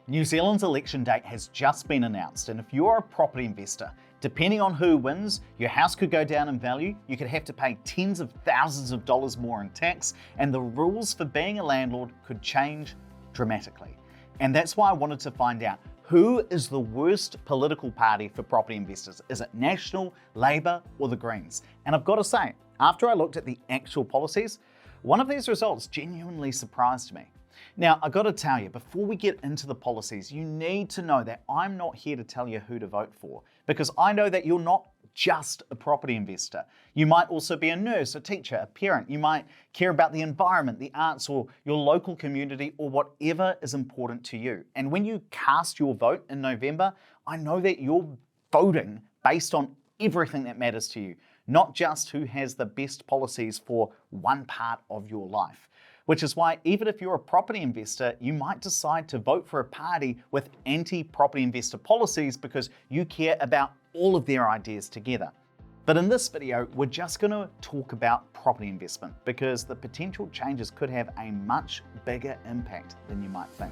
New Zealand's election date has just been announced, and if you're a property investor, depending on who wins, your house could go down in value, you could have to pay tens of thousands of dollars more in tax, and the rules for being a landlord could change dramatically. And that's why I wanted to find out, who is the worst political party for property investors? Is it National, Labour, or the Greens? And I've got to say, after I looked at the actual policies, one of these results genuinely surprised me. Now, I've got to tell you, before we get into the policies, you need to know that I'm not here to tell you who to vote for, because I know that you're not just a property investor. You might also be a nurse, a teacher, a parent. You might care about the environment, the arts, or your local community, or whatever is important to you. And when you cast your vote in November, I know that you're voting based on everything that matters to you, not just who has the best policies for one part of your life. Which is why, even if you're a property investor, you might decide to vote for a party with anti-property investor policies because you care about all of their ideas together. But in this video, we're just going to talk about property investment because the potential changes could have a much bigger impact than you might think.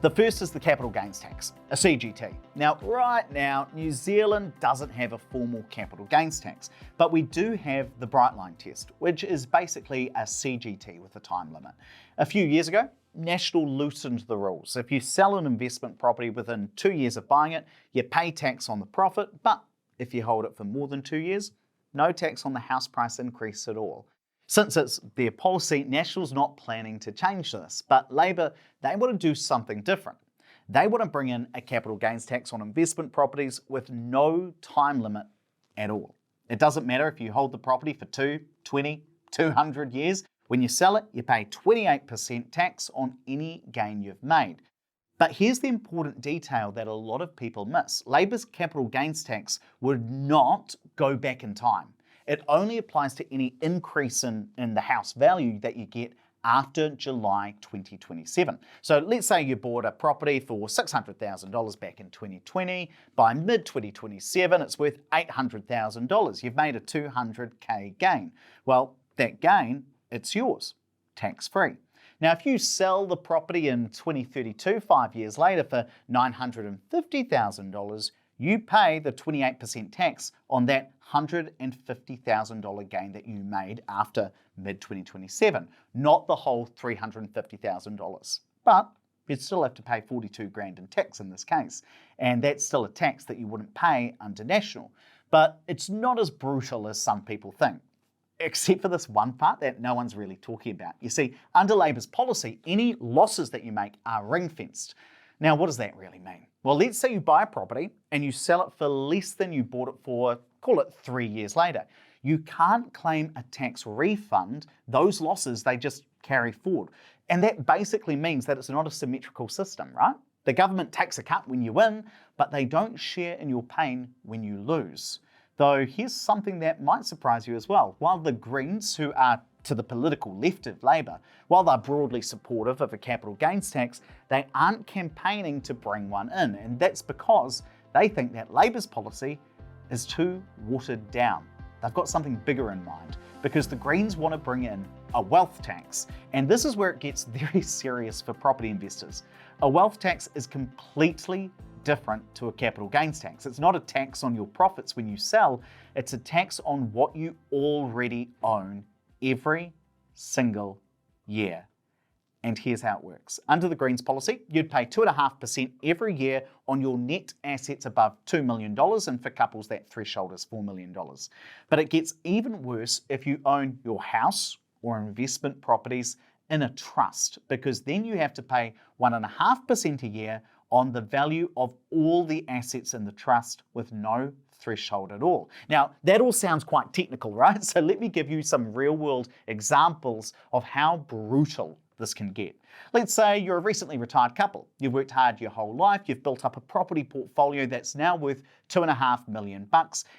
The first is the capital gains tax, a CGT. Now, right now, New Zealand doesn't have a formal capital gains tax, but we do have the Bright Line test, which is basically a CGT with a time limit. A few years ago, National loosened the rules. If you sell an investment property within 2 years of buying it, you pay tax on the profit, but if you hold it for more than 2 years, no tax on the house price increase at all. Since it's their policy, National's not planning to change this, but Labour, they want to do something different. They want to bring in a capital gains tax on investment properties with no time limit at all. It doesn't matter if you hold the property for 2, 20, 200 years. When you sell it, you pay 28% tax on any gain you've made. But here's the important detail that a lot of people miss. Labour's capital gains tax would not go back in time. It only applies to any increase in the house value that you get after July 2027. So let's say you bought a property for $600,000 back in 2020. By mid-2027, it's worth $800,000. You've made a $200K gain. Well, that gain, it's yours, tax-free. Now, if you sell the property in 2032, 5 years later, for $950,000, you pay the 28% tax on that $150,000 gain that you made after mid-2027, not the whole $350,000. But you'd still have to pay 42 grand in tax in this case, and that's still a tax that you wouldn't pay under National. But it's not as brutal as some people think, except for this one part that no one's really talking about. You see, under Labour's policy, any losses that you make are ring-fenced. Now, what does that really mean? Well, let's say you buy a property and you sell it for less than you bought it for, call it 3 years later. You can't claim a tax refund. Those losses, they just carry forward. And that basically means that it's not a symmetrical system, right? The government takes a cut when you win, but they don't share in your pain when you lose. Though here's something that might surprise you as well. While the Greens, who are to the political left of Labour, while they're broadly supportive of a capital gains tax, they aren't campaigning to bring one in. And that's because they think that Labour's policy is too watered down. They've got something bigger in mind, because the Greens want to bring in a wealth tax. And this is where it gets very serious for property investors. A wealth tax is completely different to a capital gains tax. It's not a tax on your profits when you sell, it's a tax on what you already own every single year. And here's how it works. Under the Greens policy, you'd pay 2.5% every year on your net assets above $2 million, and for couples that threshold is $4 million. But it gets even worse if you own your house or investment properties in a trust, because then you have to pay 1.5% a year on the value of all the assets in the trust with no threshold at all. Now, that all sounds quite technical, right? So let me give you some real-world examples of how brutal this can get. Let's say you're a recently retired couple. You've worked hard your whole life, you've built up a property portfolio that's now worth $2.5 million,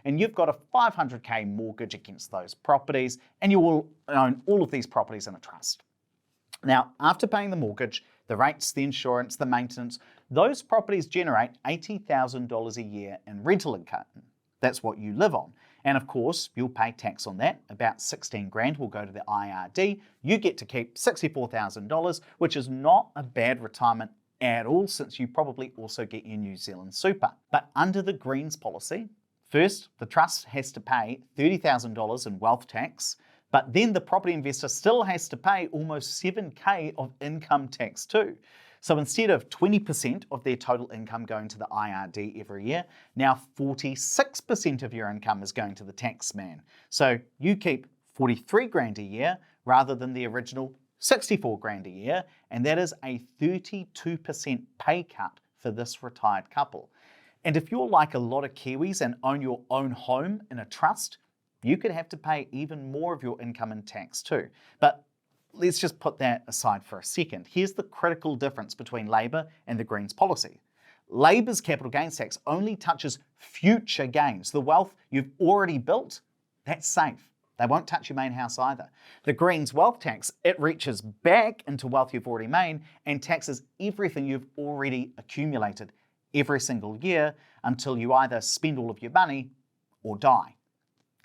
and you've got a $500K mortgage against those properties, and you will own all of these properties in a trust. Now, after paying the mortgage, the rates, the insurance, the maintenance, those properties generate $80,000 a year in rental income. That's what you live on. And of course, you'll pay tax on that. About 16 grand will go to the IRD. You get to keep $64,000, which is not a bad retirement at all, since you probably also get your New Zealand super. But under the Greens policy, first, the trust has to pay $30,000 in wealth tax, but then the property investor still has to pay almost $7,000 of income tax too. So instead of 20% of their total income going to the IRD every year, now 46% of your income is going to the tax man. So you keep 43 grand a year rather than the original 64 grand a year, and that is a 32% pay cut for this retired couple. And if you're like a lot of Kiwis and own your own home in a trust, you could have to pay even more of your income in tax too. But let's just put that aside for a second. Here's the critical difference between Labor and the Greens policy. Labor's capital gains tax only touches future gains. The wealth you've already built, that's safe. They won't touch your main house either. The Greens wealth tax, it reaches back into wealth you've already made and taxes everything you've already accumulated every single year until you either spend all of your money or die.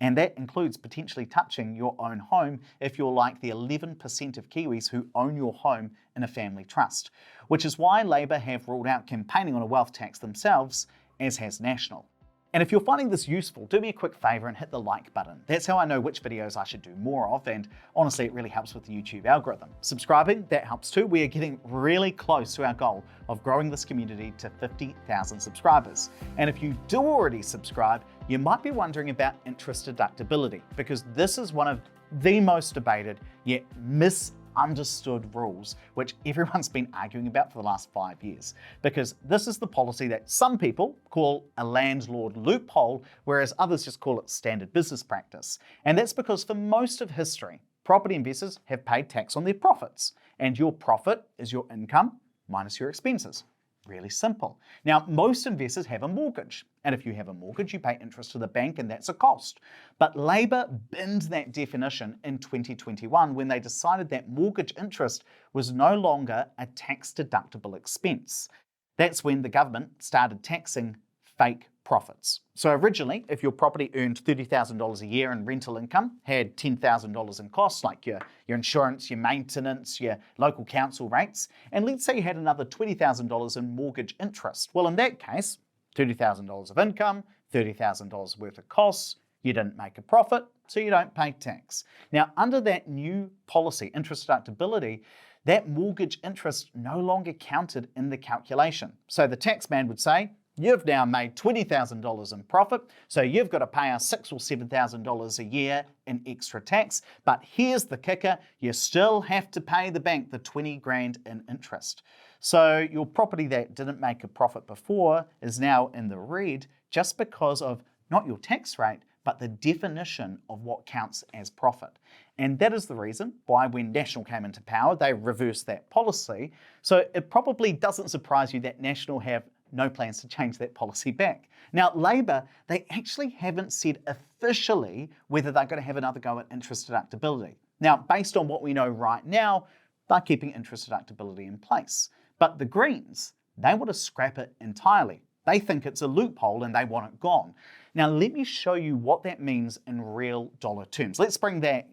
And that includes potentially touching your own home if you're like the 11% of Kiwis who own your home in a family trust, which is why Labor have ruled out campaigning on a wealth tax themselves, as has National. And if you're finding this useful, do me a quick favor and hit the like button. That's how I know which videos I should do more of, and honestly, it really helps with the YouTube algorithm. Subscribing, that helps too. We are getting really close to our goal of growing this community to 50,000 subscribers. And if you do already subscribe, you might be wondering about interest deductibility, because this is one of the most debated yet misunderstood rules, which everyone's been arguing about for the last 5 years. Because this is the policy that some people call a landlord loophole, whereas others just call it standard business practice. And that's because for most of history, property investors have paid tax on their profits, and your profit is your income minus your expenses. Really simple. Now, most investors have a mortgage, and if you have a mortgage, you pay interest to the bank, and that's a cost. But Labor binned that definition in 2021 when they decided that mortgage interest was no longer a tax-deductible expense. That's when the government started taxing fake profits. So originally, if your property earned $30,000 a year in rental income, had $10,000 in costs like your insurance, your maintenance, your local council rates, and let's say you had another $20,000 in mortgage interest. Well, in that case, $30,000 of income, $30,000 worth of costs, you didn't make a profit, so you don't pay tax. Now, under that new policy, interest deductibility, that mortgage interest no longer counted in the calculation. So the tax man would say, you've now made $20,000 in profit, so you've got to pay us $6,000 or $7,000 a year in extra tax. But here's the kicker, you still have to pay the bank the 20 grand in interest. So your property that didn't make a profit before is now in the red just because of not your tax rate, but the definition of what counts as profit. And that is the reason why when National came into power, they reversed that policy. So it probably doesn't surprise you that National have no plans to change that policy back. Now, Labor, they actually haven't said officially whether they're going to have another go at interest deductibility. Now, based on what we know right now, they're keeping interest deductibility in place. But the Greens, they want to scrap it entirely. They think it's a loophole and they want it gone. Now, let me show you what that means in real dollar terms. Let's bring that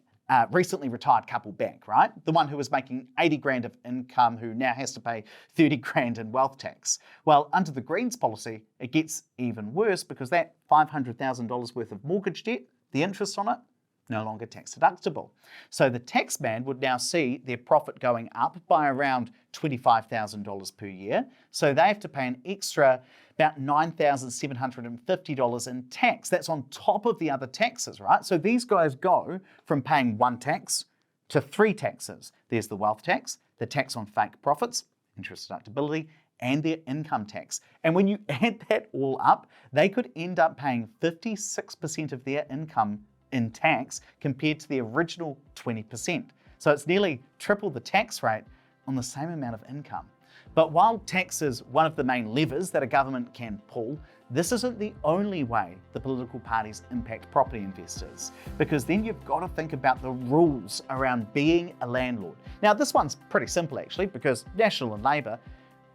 recently retired couple back, right? The one who was making 80 grand of income who now has to pay 30 grand in wealth tax. Well, under the Greens policy, it gets even worse because that $500,000 worth of mortgage debt, the interest on it, no longer tax deductible. So the tax man would now see their profit going up by around $25,000 per year. So they have to pay an extra about $9,750 in tax. That's on top of the other taxes, right? So these guys go from paying one tax to three taxes. There's the wealth tax, the tax on fake profits, interest deductibility, and their income tax. And when you add that all up, they could end up paying 56% of their income in tax compared to the original 20%. So it's nearly triple the tax rate on the same amount of income. But while tax is one of the main levers that a government can pull, this isn't the only way the political parties impact property investors, because then you've got to think about the rules around being a landlord. Now, this one's pretty simple actually, because National and Labor,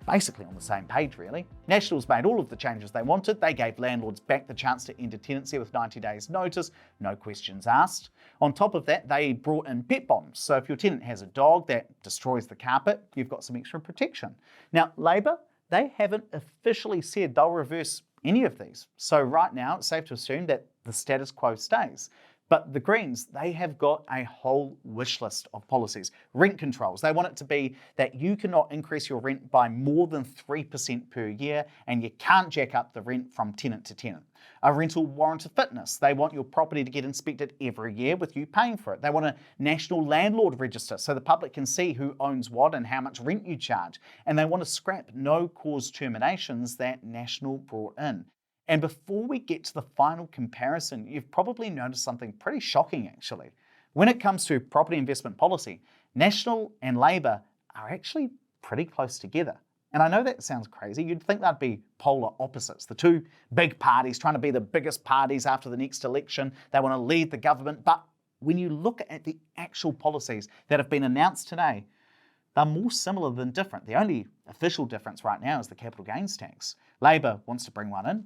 basically on the same page really. Nationals made all of the changes they wanted. They gave landlords back the chance to end a tenancy with 90 days notice, no questions asked. On top of that, they brought in pet bombs. So if your tenant has a dog that destroys the carpet, you've got some extra protection. Now, Labor, they haven't officially said they'll reverse any of these. So right now, it's safe to assume that the status quo stays. But the Greens, they have got a whole wish list of policies. Rent controls, they want it to be that you cannot increase your rent by more than 3% per year, and you can't jack up the rent from tenant to tenant. A rental warrant of fitness, they want your property to get inspected every year with you paying for it. They want a national landlord register so the public can see who owns what and how much rent you charge. And they want to scrap no-cause terminations that National brought in. And before we get to the final comparison, you've probably noticed something pretty shocking actually. When it comes to property investment policy, National and Labor are actually pretty close together. And I know that sounds crazy. You'd think they'd be polar opposites. The two big parties trying to be the biggest parties after the next election. They want to lead the government. But when you look at the actual policies that have been announced today, they're more similar than different. The only official difference right now is the capital gains tax. Labor wants to bring one in.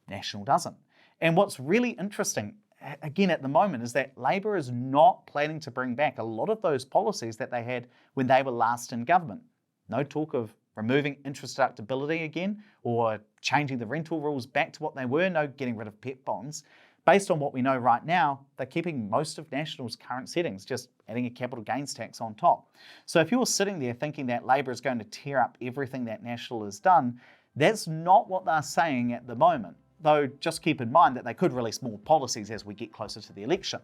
National doesn't. And what's really interesting, again at the moment, is that Labor is not planning to bring back a lot of those policies that they had when they were last in government. No talk of removing interest deductibility again or changing the rental rules back to what they were, no getting rid of pet bonds. Based on what we know right now, they're keeping most of National's current settings, just adding a capital gains tax on top. So if you're sitting there thinking that Labor is going to tear up everything that National has done, that's not what they're saying at the moment. Though just keep in mind that they could release more policies as we get closer to the election.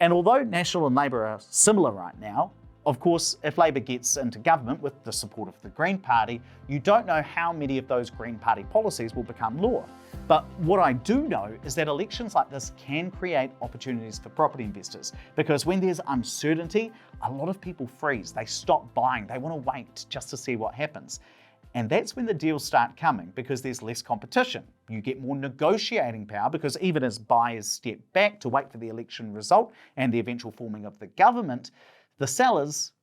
And although National and Labor are similar right now, of course, if Labor gets into government with the support of the Green Party, you don't know how many of those Green Party policies will become law. But what I do know is that elections like this can create opportunities for property investors, because when there's uncertainty, a lot of people freeze, they stop buying, they want to wait just to see what happens. And that's when the deals start coming, because there's less competition. You get more negotiating power, because even as buyers step back to wait for the election result and the eventual forming of the government, the sellers,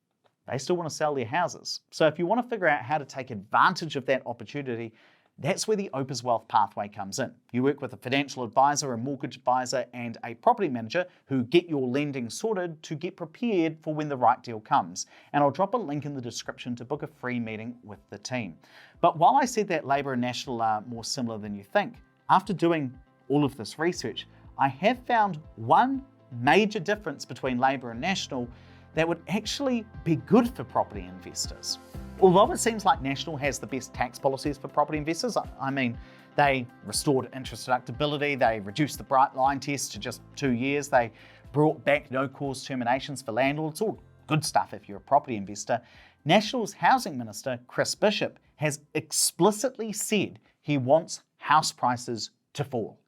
they still want to sell their houses. So if you want to figure out how to take advantage of that opportunity, that's where the Opus Wealth pathway comes in. You work with a financial advisor, a mortgage advisor, and a property manager who get your lending sorted to get prepared for when the right deal comes. And I'll drop a link in the description to book a free meeting with the team. But while I said that Labor and National are more similar than you think, after doing all of this research, I have found one major difference between Labor and National that would actually be good for property investors. Although it seems like National has the best tax policies for property investors, I mean, they restored interest deductibility, they reduced the bright line test to just 2 years, they brought back no-cause terminations for landlords, all good stuff if you're a property investor. National's Housing Minister, Chris Bishop, has explicitly said he wants house prices to fall.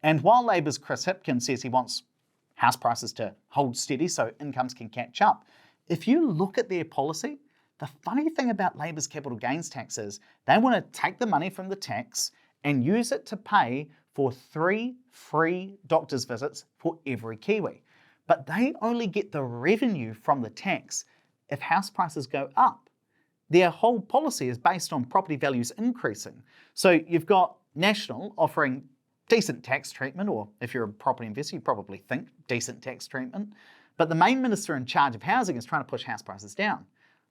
And while Labor's Chris Hipkins says he wants house prices to hold steady so incomes can catch up, if you look at their policy, the funny thing about Labor's capital gains tax is they want to take the money from the tax and use it to pay for 3 free doctor's visits for every Kiwi. But they only get the revenue from the tax if house prices go up. Their whole policy is based on property values increasing. So you've got National offering decent tax treatment, or if you're a property investor, you probably think decent tax treatment. But the main minister in charge of housing is trying to push house prices down.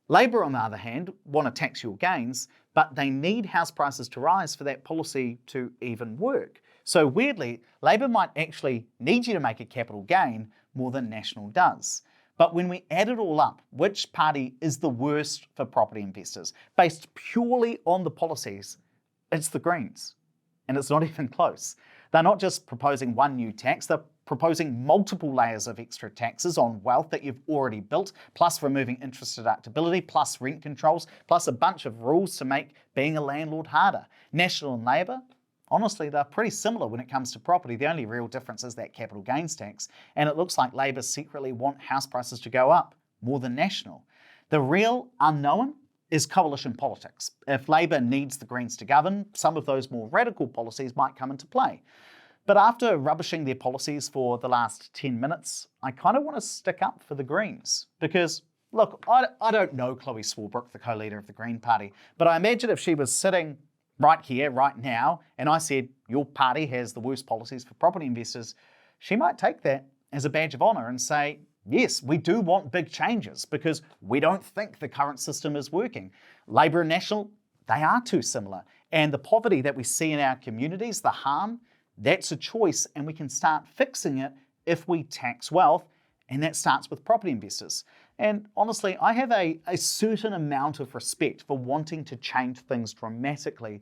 Labor, on the other hand, want to tax your gains, but they need house prices to rise for that policy to even work. So weirdly, Labor might actually need you to make a capital gain more than National does. But when we add it all up, which party is the worst for property investors? Based purely on the policies, it's the Greens. And it's not even close. They're not just proposing one new tax, they're proposing multiple layers of extra taxes on wealth that you've already built, plus removing interest deductibility, plus rent controls, plus a bunch of rules to make being a landlord harder. National and Labor, honestly, they're pretty similar when it comes to property. The only real difference is that capital gains tax, and it looks like Labor secretly want house prices to go up more than National. The real unknown is coalition politics. If Labor needs the Greens to govern, some of those more radical policies might come into play. But after rubbishing their policies for the last 10 minutes, I kind of want to stick up for the Greens, because Look, I don't know Chloe Swarbrick, the co-leader of the Green Party, but I imagine if she was sitting right here, right now, and I said, your party has the worst policies for property investors, she might take that as a badge of honour and say, yes, we do want big changes because we don't think the current system is working. Labor and National, they are too similar. And the poverty that we see in our communities, the harm, that's a choice, and we can start fixing it if we tax wealth, and that starts with property investors. And honestly, I have a certain amount of respect for wanting to change things dramatically,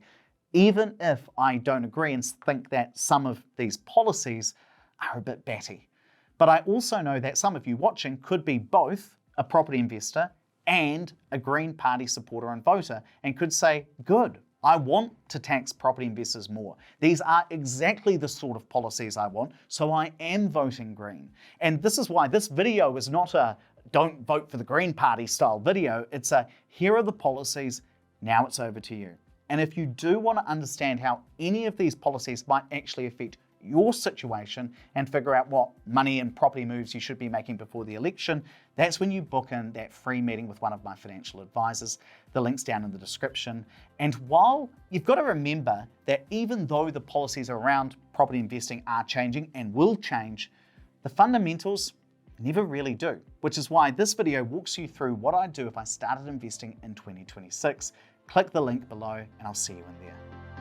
even if I don't agree and think that some of these policies are a bit batty. But I also know that some of you watching could be both a property investor and a Green Party supporter and voter, and could say, good, I want to tax property investors more. These are exactly the sort of policies I want, so I am voting Green. And this is why this video is not a don't vote for the Green Party style video. It's a here are the policies, now it's over to you. And if you do want to understand how any of these policies might actually affect your situation and figure out what money and property moves you should be making before the election, that's when you book in that free meeting with one of my financial advisors. The link's down in the description. And while you've got to remember that even though the policies around property investing are changing and will change, the fundamentals never really do, which is why this video walks you through what I'd do if I started investing in 2026. Click the link below and I'll see you in there.